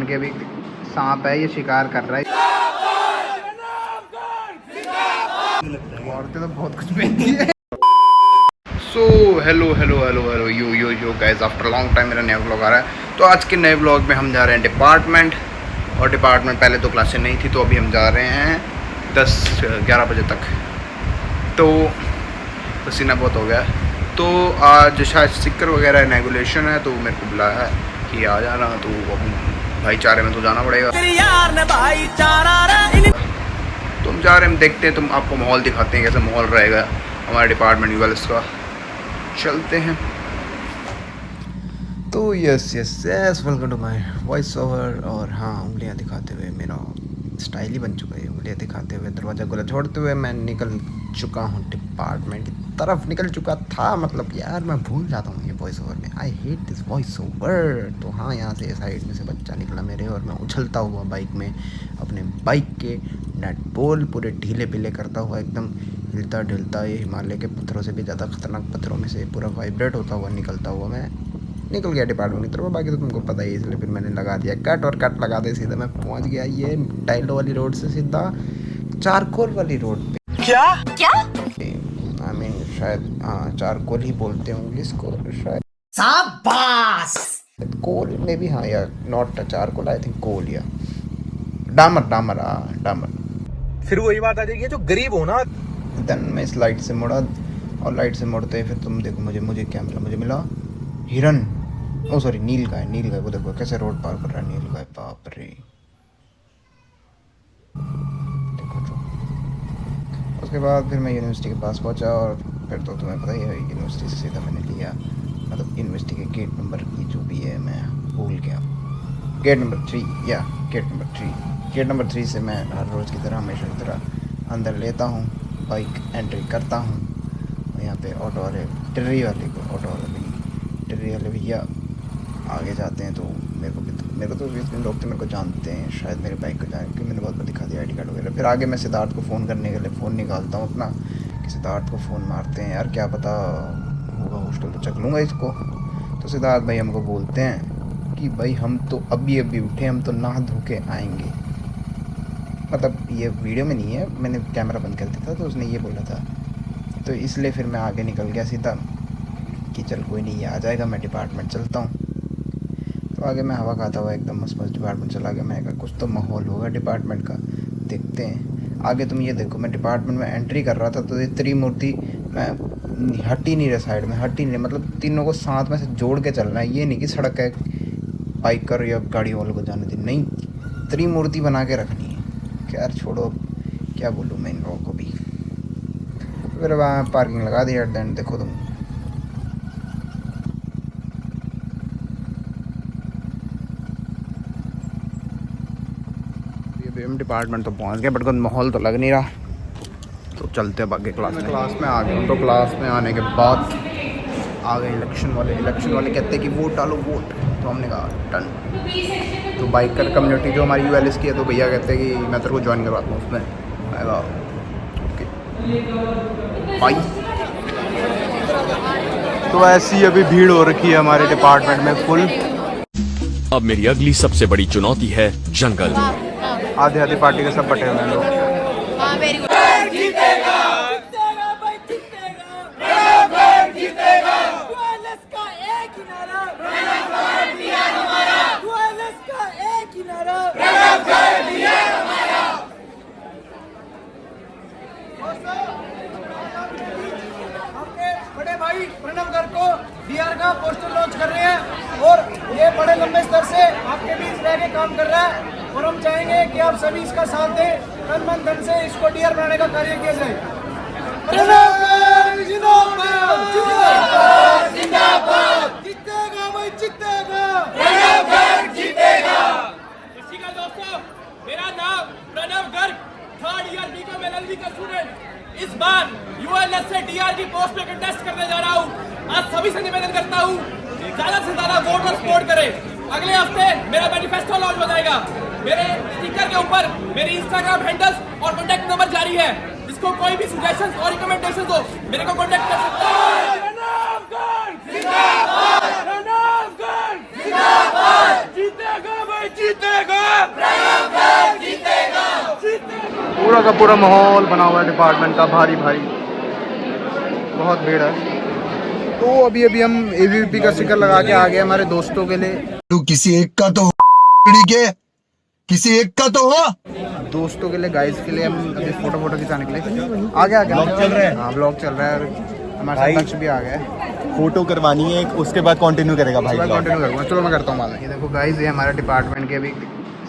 बन के अभी सांप है, ये शिकार कर रहा है। औरतें तो बहुत कुछ पहनती है। So hello yo guys, after long time मेरा नया व्लॉग आ रहा है। तो आज के नए व्लॉग में हम जा रहे हैं डिपार्टमेंट, और डिपार्टमेंट पहले तो क्लासें नहीं थी, तो अभी हम जा रहे हैं 10-11 बजे तक। तो पसीना बहुत हो गया है। तो आज शायद स्टिकर वगैरह इनॉग्रेशन है, तो मेरे को बुलाया है कि आ जाना। तो भाईचारे में तो जाना पड़ेगा। तो हम जा रहे हैं, देखते हैं, तुम आपको माहौल दिखाते हैं कैसा माहौल रहेगा हमारे डिपार्टमेंट यूएलएस का। चलते हैं। तो yes welcome to my voice over. और हाँ, उंगलियां दिखाते हुए मेरा स्टाइल ही बन चुका है। उंगलियां दिखाते हुए दरवाज़ा खुला छोड़ते हुए मैं निकल चुका हूँ डिपार्टमेंट की तरफ। निकल चुका था, मतलब यार मैं भूल जाता हूँ ये वॉइस ओवर में। I hate this voice over. तो हाँ, यहाँ से साइड में से बच्चा निकला मेरे, और मैं उछलता हुआ बाइक में अपने बाइक के नट बोल्ट पूरे ढीले पीले करता हुआ, एकदम हिलता ढिलता, ये हिमालय के पत्थरों से भी ज़्यादा खतरनाक पत्थरों में से पूरा वाइब्रेट होता हुआ निकलता हुआ मैं निकल गया डिपार्टमेंट की तरफ। बाकी तो तुमको पता ही है, इसलिए फिर मैंने लगा दिया कट, और कट लगा दे सीधा मैं पहुंच गया ये टाइलो वाली रोड से सीधा चारकोल वाली रोड पे। क्या आई मीन शायद हाँ, चारकोल ही बोलते होंगे इसको शायद। शाबाश। कोल में भी हाँ, या नॉट चारकोल, आई थिंक कोल या डामर। फिर वही बात आ जाएगी, जो गरीब हो ना। देन मैं इस लाइट से मुड़ा, और लाइट से मुड़ते फिर तुम देखो मुझे क्या मिला। मुझे मिला हिरन, ओ सॉरी नील गाय। वो देखो कैसे रोड पार कर रहा है नील गाय, बाप रे। देखो तो उसके बाद फिर मैं यूनिवर्सिटी के पास पहुंचा, और फिर तो तुम्हें पता ही है यूनिवर्सिटी से सीधा मैंने लिया, मतलब यूनिवर्सिटी के गेट नंबर की जो भी है मैं भूल गया, गेट नंबर 3 या गेट नंबर 3 से मैं हर रोज़ की तरह हमेशा की तरह अंदर लेता हूँ, बाइक एंट्री करता हूँ। और यहाँ पे ऑटो वाले टिर्री वाले भैया आगे जाते हैं। तो मेरे को तो इतने लोग तो मेरे को जानते हैं, शायद मेरे बाइक को जाने कि मैंने बहुत बार दिखा दिया ID कार्ड वगैरह। फिर आगे मैं सिद्धार्थ को फ़ोन करने के लिए फ़ोन निकालता हूँ अपना, कि सिद्धार्थ को फ़ोन मारते हैं यार, क्या पता होगा हॉस्टल तो चक लूँगा इसको। तो सिद्धार्थ भाई हमको बोलते हैं कि भाई हम तो अभी उठे, हम तो नहा धो के आएँगे। मतलब ये वीडियो में नहीं है, मैंने कैमरा बंद कर दिया था तो उसने ये बोला था। तो इसलिए फिर मैं आगे निकल गया सीधा कि चल कोई नहीं, ये आ जाएगा, मैं डिपार्टमेंट चलता हूँ। तो आगे मैं हवा खाता हुआ एकदम मस्त डिपार्टमेंट चला गया। मैं कहा कुछ तो माहौल होगा डिपार्टमेंट का, देखते हैं आगे। तुम ये देखो, मैं डिपार्टमेंट में एंट्री कर रहा था तो ये त्रिमूर्ति, मैं हट ही नहीं रहा साइड में, मतलब तीनों को साथ में से जोड़ के चलना है। ये नहीं कि सड़क है बाइकर या गाड़ी वालों को जाने दी, नहीं, त्रिमूर्ति बना के रखनी है। यार छोड़ो, क्या बोलूँ मैं इन लोगों को भी। फिर वहाँ पार्किंग लगा दी एट द एंड। देखो तुम, हम डिपार्टमेंट तो पहुँच गए, बट कुछ माहौल तो लग नहीं रहा। तो चलते हैं आगे क्लास में आ गए। तो क्लास में आने के बाद आ गए इलेक्शन वाले कहते हैं कि वोट डालो वोट। तो हमने कहा डन। तो बाइकर कम्युनिटी जो हमारी यूएलएस की है, तो भैया कहते हैं कि मैं तेरे को ज्वाइन करवाता हूँ उसमें। मैं कहा ओके बाई। तो ऐसी अभी भीड़ हो रखी है हमारे डिपार्टमेंट में फुल। अब मेरी अगली सबसे बड़ी चुनौती है जंगल। आधे पार्टी के सब बटे हुए हैं लोग। बड़े भाई प्रणव गर्ग को डीआर का पोस्टर लॉन्च कर रहे हैं, और ये बड़े लंबे स्तर से आपके बीच रह के काम कर रहा है। और हम चाहेंगे कि आप सभी इसका साथ दें, तन मन धन से इसको डीआर बनाने का कार्य किया जाए। प्रणव गर्ग जिंदाबाद, जीतेगा भाई जीतेगा, प्रणव गर्ग जीतेगा। नमस्कार दोस्तों, मेरा नाम Pranav Garg, 3rd year BCom LLB का स्टूडेंट। इस बार यूएलएस से डीआर की पोस्ट पे कंटेस्ट करने जा रहा हूँ। आज सभी से निवेदन करता हूँ, ज्यादा से ज्यादा वोट और सपोर्ट करें। अगले हफ्ते मेरा मैनिफेस्टो लॉन्च हो जाएगा। मेरे स्टिकर के ऊपर मेरी इंस्टाग्राम हैंडल्स और कॉन्टैक्ट नंबर जारी है। जिसको कोई भी सजेशंस और रिकमेंडेशंस हो, मेरे को कॉन्टैक्ट कर सकते हैं। प्रणव गर्ग जिंदाबाद, जीतेगा भाई जीतेगा। पूरा का पूरा माहौल बना हुआ है डिपार्टमेंट का, भारी भारी बहुत भीड़ है। तो अभी अभी हम ABVP का स्टिकर लगा के आ गए हमारे दोस्तों के लिए। तू किसी एक का तो के किसी एक का तो हो, दोस्तों के लिए, गाइस के लिए हम अभी फोटो खिंचाने के लिए आगे ब्लॉग चल रहा है। हाँ ब्लॉग चल रहा है और हमारे साथ लक्ष्य भी आ गया है। फोटो करवानी है, उसके बाद कंटिन्यू करेगा भाई। कंटिन्यू करूँगा, चलो मैं करता हूँ बाद। ये देखो गाइस, ये हमारा डिपार्टमेंट के अभी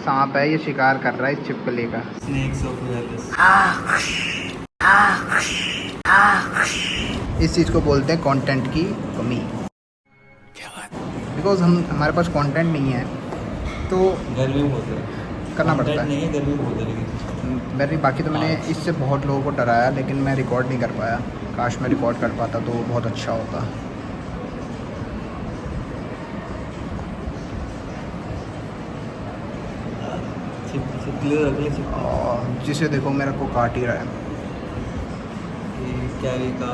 सांप है, ये शिकार कर रहा है इस छिपकली का। इस चीज़ को बोलते हैं कंटेंट की कमी। बिकॉज हमारे पास कंटेंट नहीं है तो गर्मी बहुत है, करना पड़ता है। नहीं है, गर्मी बहुत है लेकिन मेरी बाकी तो मैंने इससे बहुत लोगों को डराया, लेकिन मैं रिकॉर्ड नहीं कर पाया। काश मैं रिकॉर्ड कर पाता तो बहुत अच्छा होता। छिपकली रख ले, छिपकली और जिसे देखो मेरे को काट ही रहा है। क्या भी का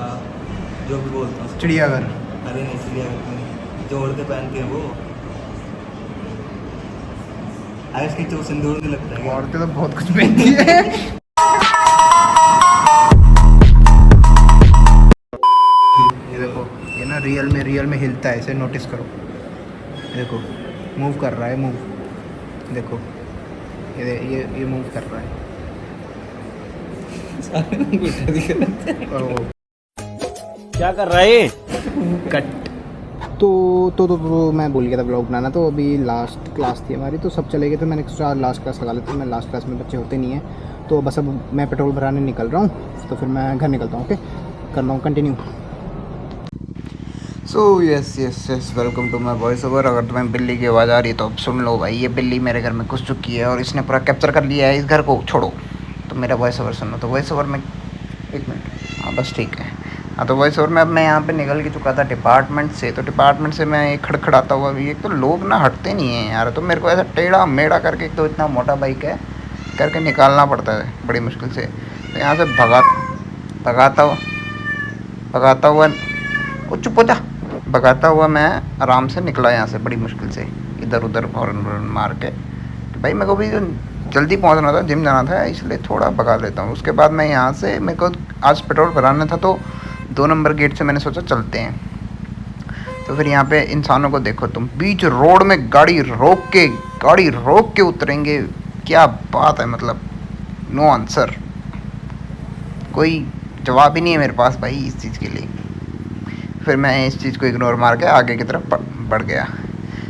जो भी बोलता हूँ। चिड़ियाघर। अरे नहीं, चिड़ियाघर में जो औरतें पहनती हैं वो, अरे इसकी तो सिंदूर नहीं लगता है क्या? औरतें तो बहुत कुछ पहनती है। ये देखो, ये ना रियल में हिलता है, इसे नोटिस करो। देखो मूव कर रहा है, मूव देखो, ये मूव कर रहा है। और वो क्या कर रहा है? कट। तो मैं भूल गया था ब्लॉग बनाना। तो अभी लास्ट क्लास थी हमारी, तो सब चले गए थे। मैंने सोचा लास्ट क्लास लगा लेते हैं। मैं लास्ट क्लास में बच्चे होते नहीं हैं, तो बस अब मैं पेट्रोल भराने निकल रहा हूँ, तो फिर मैं घर निकलता हूँ। ओके, करता हूँ continue. So yes welcome to my voice over. अगर तुम्हें बिल्ली की आवाज़ आ रही है तो अब सुन लो भाई, ये बिल्ली मेरे घर में घुस चुकी है और इसने पूरा कैप्चर कर लिया है इस घर को। छोड़ो, तो मेरा वॉइस ओवर सुनो। तो वॉइस ओवर में 1 मिनट, हाँ बस ठीक है। हाँ तो वॉइस ओवर में अब मैं यहाँ पे निकल के चुका था डिपार्टमेंट से। तो डिपार्टमेंट से मैं एक खड़खड़ाता हुआ भी, एक तो लोग ना हटते नहीं हैं यार, तो मेरे को ऐसा टेढ़ा मेढ़ा करके, एक तो इतना मोटा बाइक है, करके निकालना पड़ता है बड़ी मुश्किल से। तो यहाँ से भगाता हुआ मैं आराम से निकला यहाँ से बड़ी मुश्किल से, इधर उधर हॉर्न मार के। तो भाई मेरे को भी जल्दी पहुँचना था, जिम जाना था, इसलिए थोड़ा भगा लेता हूँ। उसके बाद मैं यहाँ से, मेरे को आज पेट्रोल भराना था, तो 2 नंबर गेट से मैंने सोचा चलते हैं। तो फिर यहाँ पे इंसानों को देखो तुम, बीच रोड में गाड़ी रोक के उतरेंगे। क्या बात है, मतलब नो आंसर, कोई जवाब ही नहीं है मेरे पास भाई इस चीज़ के लिए। फिर मैं इस चीज़ को इग्नोर मार के आगे की तरफ बढ़ गया।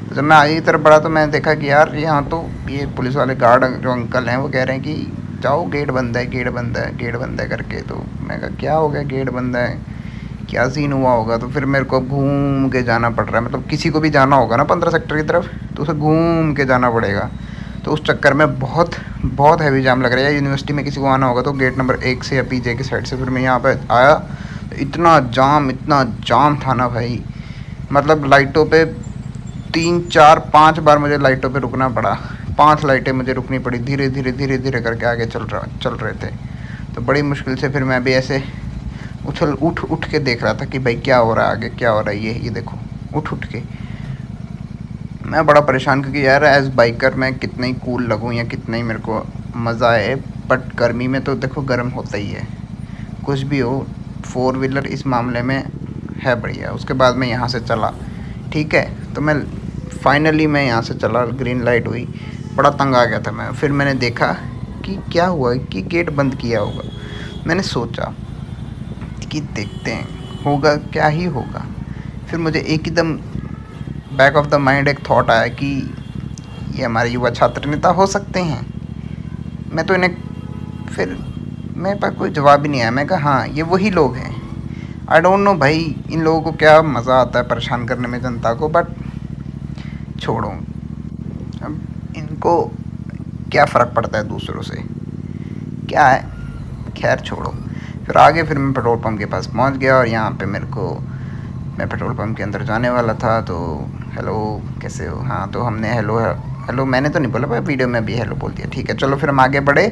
तो जब मैं आगे की तरफ बढ़ा तो मैंने देखा कि यार यहाँ तो ये पुलिस वाले गार्ड जो अंकल हैं वो कह रहे हैं कि जाओ गेट बंद है करके। तो मैं कहा क्या हो गया, गेट बंद है, क्या सीन हुआ होगा। तो फिर मेरे को घूम के जाना पड़ रहा है, मतलब किसी को भी जाना होगा ना 15 सेक्टर की तरफ तो उसे घूम के जाना पड़ेगा। तो उस चक्कर में बहुत हैवी जाम लग रहा है। यूनिवर्सिटी में किसी को आना होगा तो गेट नंबर 1 से या पीजे की साइड से। फिर मैं यहाँ पर आया तो इतना जाम था ना भाई, मतलब लाइटों पे 3 4 5 बार मुझे लाइटों पे रुकना पड़ा। 5 लाइटें मुझे रुकनी पड़ी, धीरे धीरे करके आगे चल रहे थे। तो बड़ी मुश्किल से फिर मैं भी ऐसे उठ के देख रहा था कि भाई क्या हो रहा है आगे, क्या हो रहा है। ये देखो उठ के मैं बड़ा परेशान, क्योंकि यार एज बाइकर मैं कितना ही कूल लगूँ या कितना ही मेरे को मज़ा आए, बट गर्मी में तो देखो गर्म होता ही है, कुछ भी हो। 4 व्हीलर इस मामले में है बढ़िया। उसके बाद मैं यहाँ से चला, ठीक है, तो मैं फाइनली यहाँ से चला, ग्रीन लाइट हुई, बड़ा तंग आ गया था मैं। फिर मैंने देखा कि क्या हुआ कि गेट बंद किया होगा। मैंने सोचा कि देखते हैं होगा क्या ही होगा। फिर मुझे एकदम बैक ऑफ द माइंड एक थॉट आया कि ये हमारे युवा छात्र नेता हो सकते हैं। मैं तो इन्हें, फिर मेरे पास कोई जवाब ही नहीं आया। मैं कहा हाँ ये वही लोग हैं। आई डोंट नो भाई इन लोगों को क्या मज़ा आता है परेशान करने में जनता को, बट छोड़ो, अब इनको क्या फ़र्क पड़ता है दूसरों से, क्या है, खैर छोड़ो। फिर आगे फिर मैं पेट्रोल पंप के पास पहुंच गया और यहाँ पे मैं पेट्रोल पंप के अंदर जाने वाला था। तो हेलो कैसे हो, हाँ, तो हमने हेलो मैंने तो नहीं बोला भाई, वीडियो में भी हेलो बोल दिया, ठीक है। चलो फिर हम आगे बढ़े,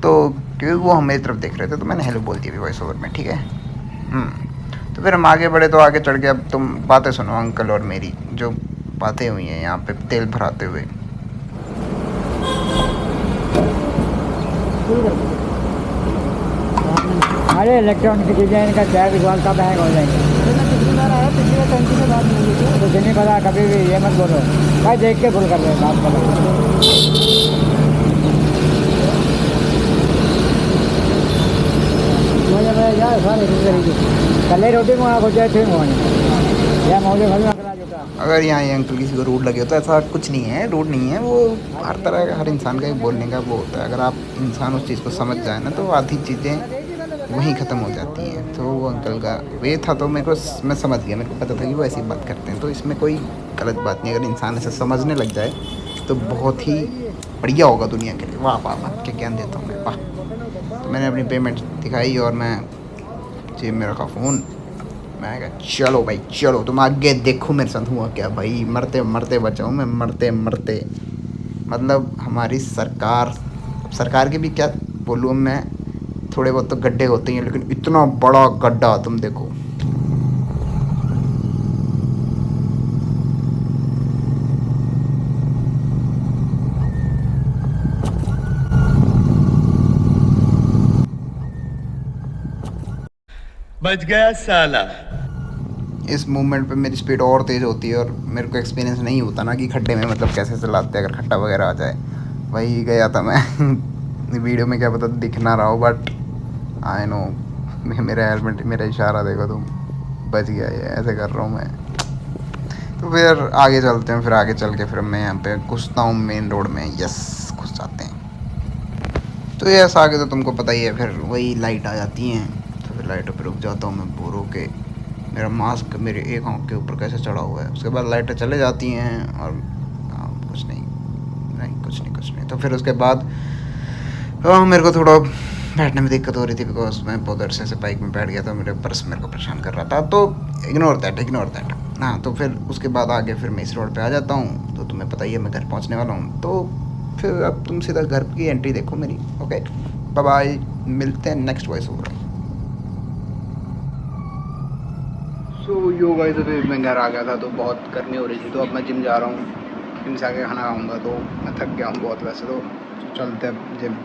तो क्योंकि वो हम मेरी तरफ देख रहे थे तो मैंने हेलो बोल दिया भी वॉइस ओवर में, ठीक है। तो फिर हम आगे बढ़े, तो आगे चढ़ के अब तुम बातें सुनो अंकल और मेरी जो बातें हुई हैं यहाँ पे तेल भराते हुए। अरे इलेक्ट्रॉनिक की चीज़ें इनका चार्ज वालता बैंक हो जाएंगे। पिछली बार आया, पिछले टंकी से बात नहीं हुई, तो नहीं पता, कभी भी ये मत बोलो भाई, देख के भूल कर रहे बात करो। मुझे यार सारे कल रोटी मंगा को चाहे थे मंगानी या मुझे घर में करा देता। अगर यहाँ ये अंकल किसी को रूड लगे हो तो ऐसा कुछ नहीं है, रूड नहीं है, वो हर तरह का, हर इंसान का एक बोलने का वो होता है। अगर आप इंसान उस चीज़ को समझ जाए ना तो आधी चीज़ें वहीं ख़त्म हो जाती हैं। तो वो अंकल का वे था, तो मेरे को, मैं समझ गया, मेरे को पता था कि वो ऐसी बात करते हैं, तो इसमें कोई गलत बात नहीं। अगर इंसान ऐसे समझने लग जाए तो बहुत ही बढ़िया होगा दुनिया के लिए। वाह वाह वाह, क्या ज्ञान देता हूँ मैं, वाह। तो मैंने अपनी पेमेंट दिखाई और मैं जेब में रखा फ़ोन। मैं कहा चलो भाई चलो, तुम आगे देखो मेरे साथ हुआ क्या भाई। मरते मरते बचाऊँ मैं, मरते मरते, मतलब हमारी सरकार के भी क्या बोलूँ मैं, थोड़े बहुत तो गड्ढे होते हैं, लेकिन इतना बड़ा गड्ढा तुम देखो। बच गया साला। इस मूवमेंट पे मेरी स्पीड और तेज़ होती है और मेरे को एक्सपीरियंस नहीं होता ना कि खड्डे में मतलब कैसे चलाते हैं अगर खड्डा वगैरह आ जाए। वही गया था मैं वीडियो में क्या पता दिख ना रहा हो, बट आई नो, मेरा हेलमेट, मेरा इशारा देखो तुम, बच गया ये, ऐसे कर रहा हूँ मैं। तो फिर आगे चलते हैं, फिर आगे चल के फिर मैं यहाँ पे घुसता हूँ मेन रोड में। यस, घुस जाते हैं। तो यस, आगे तो तुमको पता ही है, फिर वही लाइट आ जाती हैं, तो फिर लाइटों पर रुक जाता हूँ मैं बोर होके। मेरा मास्क मेरे एक आँख के ऊपर कैसे चढ़ा हुआ है। उसके बाद लाइटें चले जाती हैं और कुछ नहीं, कुछ नहीं। तो फिर उसके बाद मेरे को थोड़ा बैठने में दिक्कत हो रही थी, बिकॉज मैं बहुत अरसे से बाइक में बैठ गया था, मेरे पर्स मेरे को परेशान कर रहा था। तो इग्नोर दैट। हाँ, तो फिर उसके बाद आगे फिर मैं इस रोड पे आ जाता हूँ। तो तुम्हें पता ही है मैं घर पहुँचने वाला हूँ। तो फिर अब तुम सीधा घर की एंट्री देखो मेरी। ओके, बाय बाय, मिलते हैं नेक्स्ट वॉइस ओवर। सो यो गाइस, अभी मैं घर आ गया था तो बहुत गर्मी हो रही थी, तो अब मैं जिम जा रहा हूँ। जिम से आके खाना खाऊंगा, तो मैं थक गया हूँ बहुत वैसे, तो चलते हैं जिम,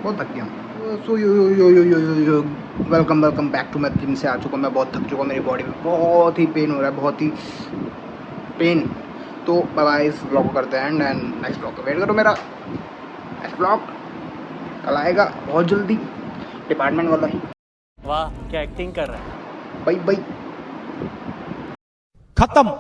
बहुत थक गया हूँ। सो यो वेलकम बैक टू। मैं जिम से आ चुका, मैं बहुत थक चुका, मेरी बॉडी में बहुत ही पेन हो रहा है, बहुत ही पेन। तो बाय बाय, इस ब्लॉग को करते हैं एंड नेक्स्ट ब्लॉग का वेट करो मेरा। नेक्स्ट ब्लॉग कल आएगा बहुत जल्दी, डिपार्टमेंट वाला ही। वाह क्या एक्टिंग कर रहा है। Bye bye. खत्म।